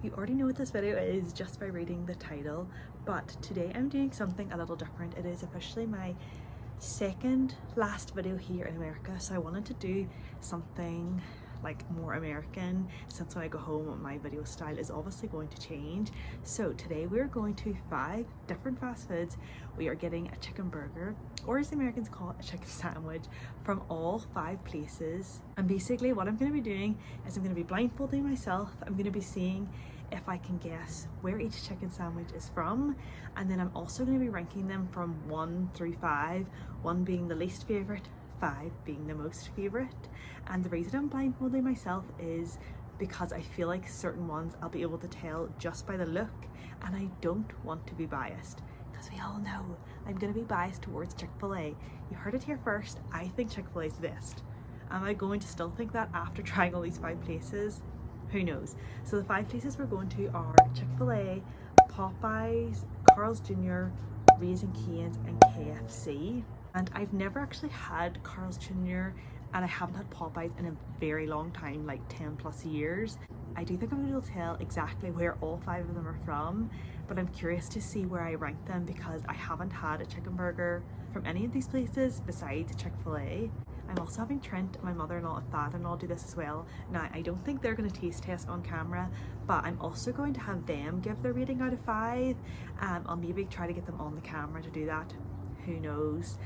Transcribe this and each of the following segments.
You already know what this video is just by reading the title, but today I'm doing something a little different. It is officially my second last video here in America, so I wanted to do something like more American since when I go home my video style is obviously going to change. So today we're going to 5 different fast foods. We are getting a chicken burger, or as the Americans call it, a chicken sandwich, from all 5 places. And basically what I'm going to be doing is I'm going to be blindfolding myself. I'm going to be seeing if I can guess where each chicken sandwich is from, and then I'm also going to be ranking them from 1 through 5, 1 being the least favourite, 5 being the most favourite. And the reason I'm blindfolding myself is because I feel like certain ones I'll be able to tell just by the look, and I don't want to be biased because we all know I'm going to be biased towards Chick-fil-A. You heard it here first, I think Chick-fil-A is the best. Am I going to still think that after trying all these 5 places? Who knows? So the 5 places we're going to are Chick-fil-A, Popeyes, Carl's Jr., Raising Cane's and KFC. And I've never actually had Carl's Jr. and I haven't had Popeyes in a very long time, like 10 plus years. I do think I'm going to tell exactly where all 5 of them are from, but I'm curious to see where I rank them because I haven't had a chicken burger from any of these places besides Chick-fil-A. I'm also having Trent and my mother-in-law and father-in-law do this as well. Now, I don't think they're going to taste test on camera, but I'm also going to have them give their rating out of 5. I'll maybe try to get them on the camera to do that. Who knows?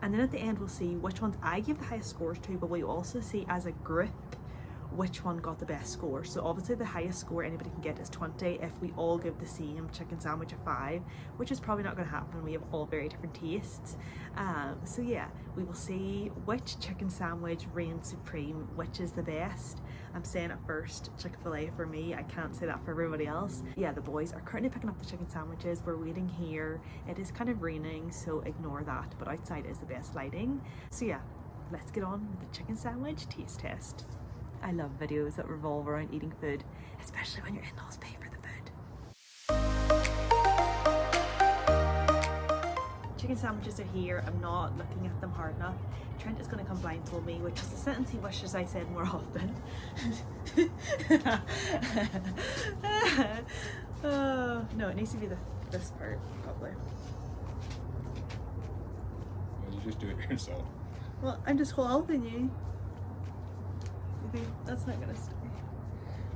And then at the end we'll see which ones I give the highest scores to, but we'll also see as a group which one got the best score. So obviously the highest score anybody can get is 20 if we all give the same chicken sandwich a 5, which is probably not going to happen. We have all very different tastes. So yeah, we will see which chicken sandwich reigns supreme, which is the best. I'm saying it first, Chick-fil-A for me. I can't say that for everybody else. Yeah, the boys are currently picking up the chicken sandwiches. We're waiting here. It is kind of raining, so ignore that, but outside is the best lighting. So yeah, let's get on with the chicken sandwich taste test. I love videos that revolve around eating food, especially when your in-laws pay for the food. Chicken sandwiches are here. I'm not looking at them hard enough. Trent is going to come blindfold me, which is a sentence he wishes I said more often. No, it needs to be this part, probably. Well, you just do it yourself. Well, I'm just helping you. That's not gonna stay.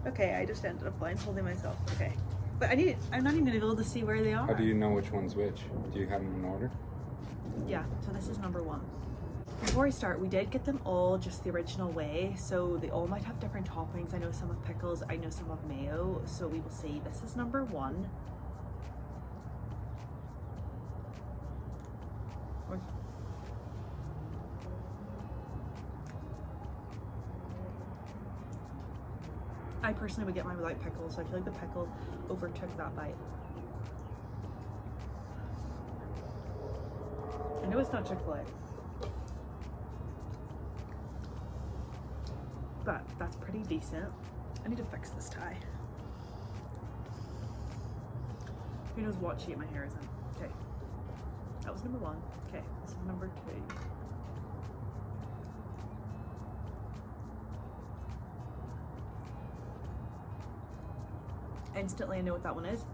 Okay, I just ended up blindfolding myself. Okay, but I'm not even gonna be able to see where they are. How do you know which one's which? Do you have them in order? Yeah, so this is number 1. Before I start, we did get them all just the original way, so they all might have different toppings. I know some have pickles, I know some have mayo, so we will see. This is number 1. I personally would get mine without pickles, so I feel like the pickle overtook that bite. I know it's not Chick-fil-A, but that's pretty decent. I need to fix this tie. Who knows what shape my hair is in. Okay, that was number 1. Okay, this is number 2. Instantly I know what that one is.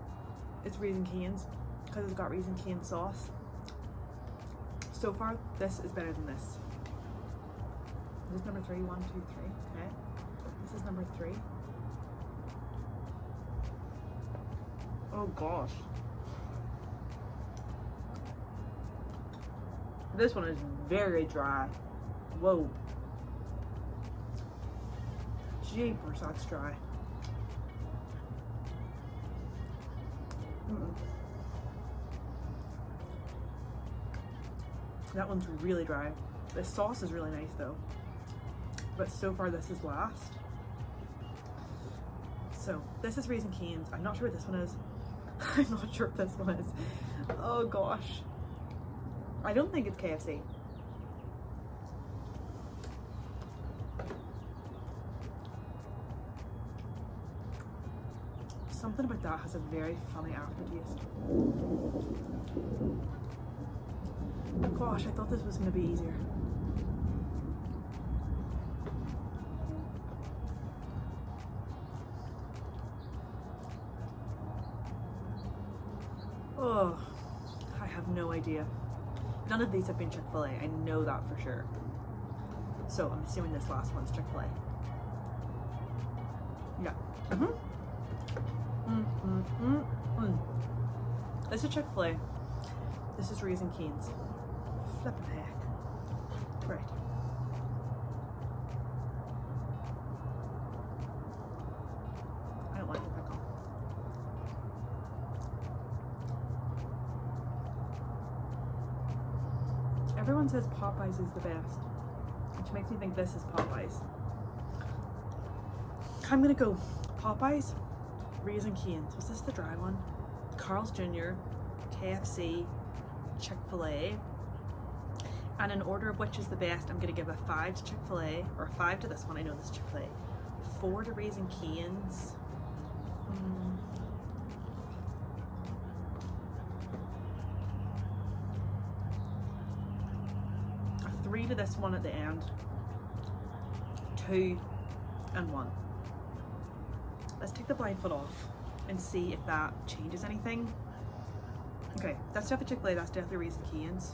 It's Raising Cane's because it's got Raising Cane sauce. So far, this is better than this. This is number 3. 1, 2, 3. Okay. This is number 3. Oh gosh. This one is very dry. Whoa. Jeepers, that's dry. That one's really dry. The sauce is really nice though. But so far this is last. So this is Raising Cane's. I'm not sure what this one is. I'm not sure what this one is. Oh gosh. I don't think it's KFC. Something about that has a very funny aftertaste. Gosh, I thought this was going to be easier. Oh, I have no idea. None of these have been Chick-fil-A. I know that for sure. So I'm assuming this last one's Chick-fil-A. Yeah. This is Chick-fil-A. This is Raising Cane's. Flippin' heck. Right. I don't like the pickle. Everyone says Popeyes is the best, which makes me think this is Popeyes. I'm gonna go Popeyes, Raising Cane's. Was this the dry one? Carl's Jr., KFC, Chick-fil-A. And in order of which is the best, I'm gonna give a 5 to Chick-fil-A, or a 5 to this one. I know this is Chick-fil-A. 4 to Raising Cane's. A 3 to this one at the end. 2 and 1. Let's take the blindfold off and see if that changes anything. Okay, that's definitely Chick-fil-A, that's definitely Raising Cane's.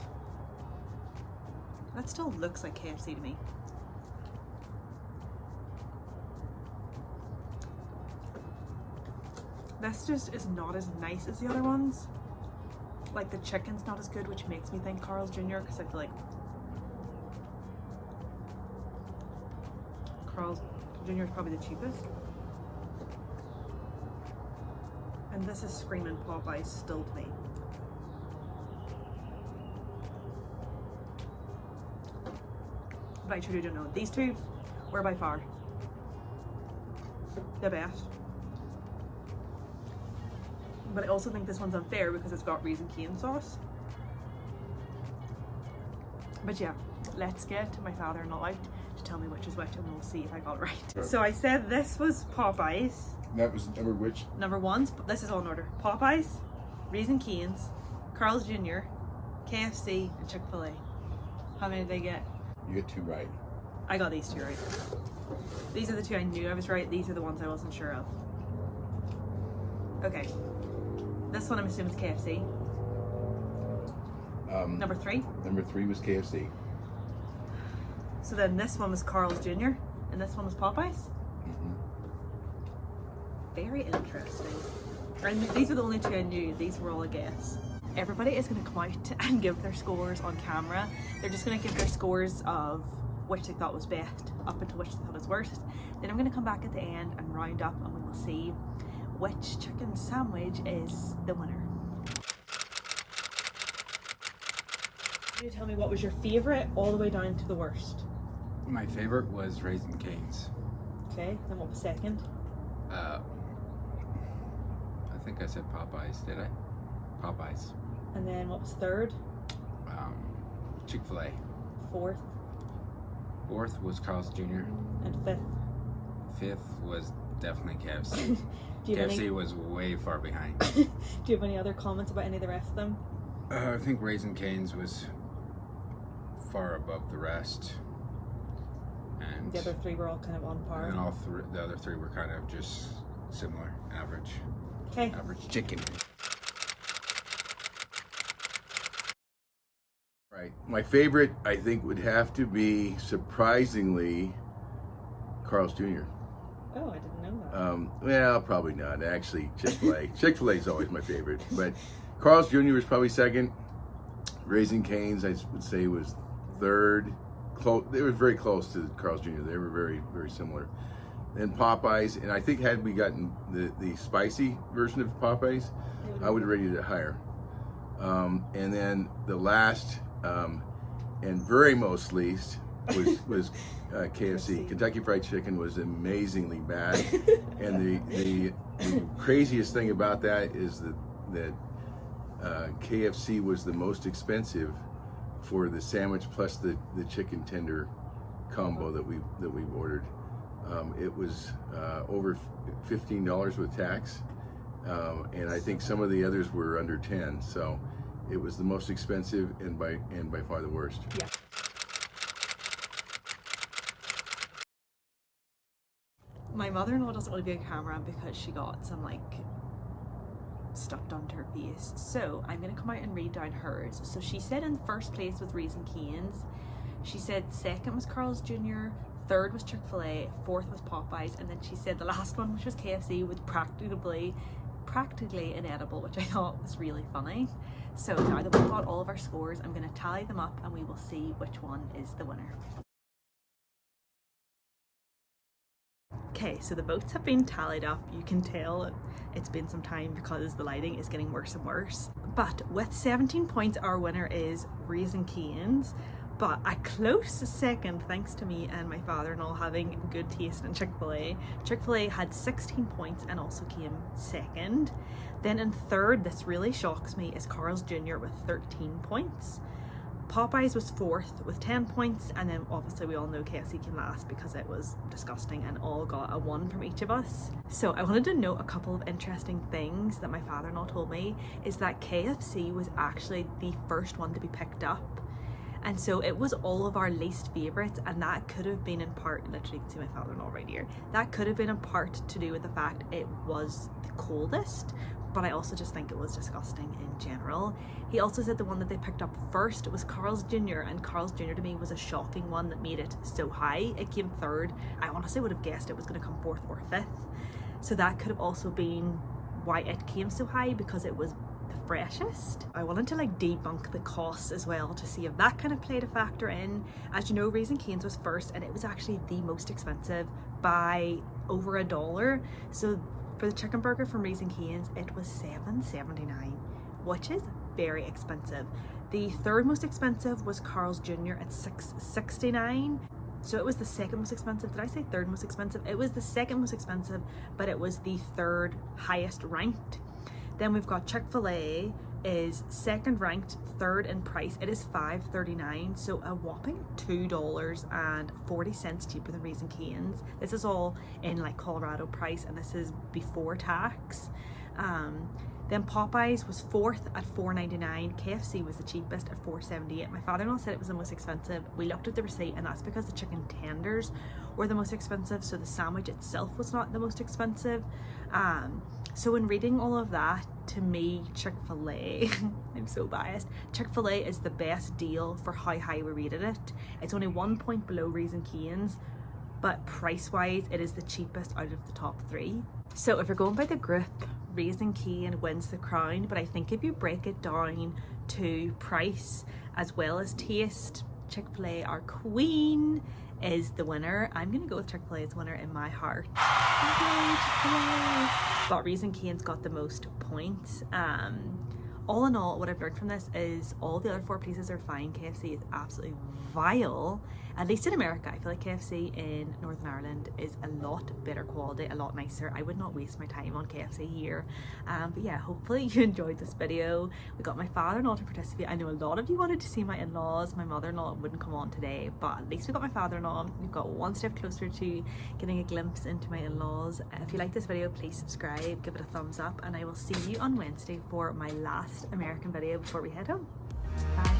That still looks like KFC to me. This just is not as nice as the other ones. Like the chicken's not as good, which makes me think Carl's Jr. because I feel like Carl's Jr. is probably the cheapest. And this is screaming Popeyes still to me. But I truly don't know. These two were by far the best. But I also think this one's unfair because it's got Raising Cane sauce. But yeah, let's get my father-in-law out to tell me which is which and we'll see if I got it right. Sure. So I said this was Popeyes. That was number which? Number one's, this is all in order. Popeyes, Raising Cane's, Carl's Jr., KFC, and Chick-fil-A. How many did I get? You get 2 right. I got these 2 right. These are the 2 I knew I was right. These are the ones I wasn't sure of. Okay. This one I'm assuming is KFC. Number 3. Number 3 was KFC. So then this one was Carl's Jr. and this one was Popeyes. Very interesting. And these are the only 2 I knew. These were all a guess. Everybody is going to come out and give their scores on camera. They're just going to give their scores of which they thought was best up until which they thought was worst. Then I'm going to come back at the end and round up and we will see which chicken sandwich is the winner. Can you tell me what was your favourite all the way down to the worst? My favorite was Raising Cane's. Okay, then what was second? I think I said Popeyes, did I? Popeyes. And then what was third? Chick-fil-A. Fourth? 4th was Carl's Jr. And fifth? 5th was definitely KFC. Do you have KFC any, was way far behind. do you have any other comments about any of the rest of them? I think Raising Cane's was far above the rest. And The other 3 were all kind of on par. And the other 3 were kind of just similar, average. Okay. Average chicken. Right. My favorite, I think, would have to be, surprisingly, Carl's Jr. Oh, I didn't know that. Well, probably not. Actually, Chick-fil-A. Chick-fil-A is always my favorite. But Carl's Jr. was probably second. Raising Cane's, I would say, was third. They were very close to Carl's Jr. They were very, very similar. Then Popeyes, and I think had we gotten the spicy version of Popeyes, I would have rated it higher. And then the last and very most least was KFC. Kentucky Fried Chicken was amazingly bad, and the craziest thing about that is that KFC was the most expensive for the sandwich plus the chicken tender combo that we ordered. It was over $15 with tax, and I think some of the others were under 10. So it was the most expensive and by far the worst. Yeah. My mother-in-law doesn't want to be on camera because she got some like stuck onto her face. So I'm gonna come out and read down hers. So she said in first place was Raising Cane's. She said second was Carl's Jr., third was Chick-fil-A, fourth was Popeyes, and then she said the last one, which was KFC, was practically inedible, which I thought was really funny. So now that we've got all of our scores, I'm going to tally them up and we will see which one is the winner. Okay, so the votes have been tallied up. You can tell it's been some time because the lighting is getting worse and worse. But with 17 points, our winner is Raising Cane's. But a close second, thanks to me and my father-in-law having good taste in Chick-fil-A. Chick-fil-A had 16 points and also came second. Then in third, this really shocks me, is Carl's Jr. with 13 points. Popeyes was fourth with 10 points, and then obviously we all know KFC came last because it was disgusting and all got a 1 from each of us. So I wanted to note a couple of interesting things that my father-in-law told me, is that KFC was actually the first one to be picked up. And so it was all of our least favourites, and that could have been in part, literally you can see my father-in-law right here, that could have been in part to do with the fact it was the coldest, but I also just think it was disgusting in general. He also said the one that they picked up first was Carl's Jr., and Carl's Jr. to me was a shocking one that made it so high. It came third. I honestly would have guessed it was going to come fourth or fifth. So that could have also been why it came so high, because it was the freshest. I wanted to like debunk the costs as well to see if that kind of played a factor in. As you know, Raising Cane's was first, and it was actually the most expensive by over $1. So for the chicken burger from Raising Cane's, it was $7.79, which is very expensive. The third most expensive was Carl's Jr. at $6.69. So it was the second most expensive. Did I say third most expensive? It was the second most expensive, but it was the third highest ranked. Then we've got Chick-fil-A is second ranked, third in price. It is $5.39, so a whopping $2.40 cheaper than Raising Cane's. This is all in like Colorado price, and this is before tax. Then Popeyes was fourth at $4.99. KFC was the cheapest at $4.78. My father-in-law said it was the most expensive. We looked at the receipt, and that's because the chicken tenders were the most expensive, so the sandwich itself was not the most expensive. So in reading all of that, to me, Chick-fil-A, I'm so biased, Chick-fil-A is the best deal for how high we rated it. It's only 1 point below Raising Cane's, but price-wise, it is the cheapest out of the top 3. So if you're going by the group, Raising Cane wins the crown, but I think if you break it down to price as well as taste, Chick-fil-A, our queen, is the winner. I'm gonna go with Chick-fil-A's winner in my heart. Chick-fil-A. But Raising Cane's got the most points. All in all, what I've learned from this is all the other 4 places are fine. KFC is absolutely vile. At least in America, I feel like KFC in Northern Ireland is a lot better quality, a lot nicer. I would not waste my time on KFC here. But yeah, hopefully you enjoyed this video. We got my father-in-law to participate. I know a lot of you wanted to see my in-laws. My mother-in-law wouldn't come on today, but at least we got my father-in-law. We've got one step closer to getting a glimpse into my in-laws. If you like this video, please subscribe, give it a thumbs up, and I will see you on Wednesday for my last American video before we head home. Bye.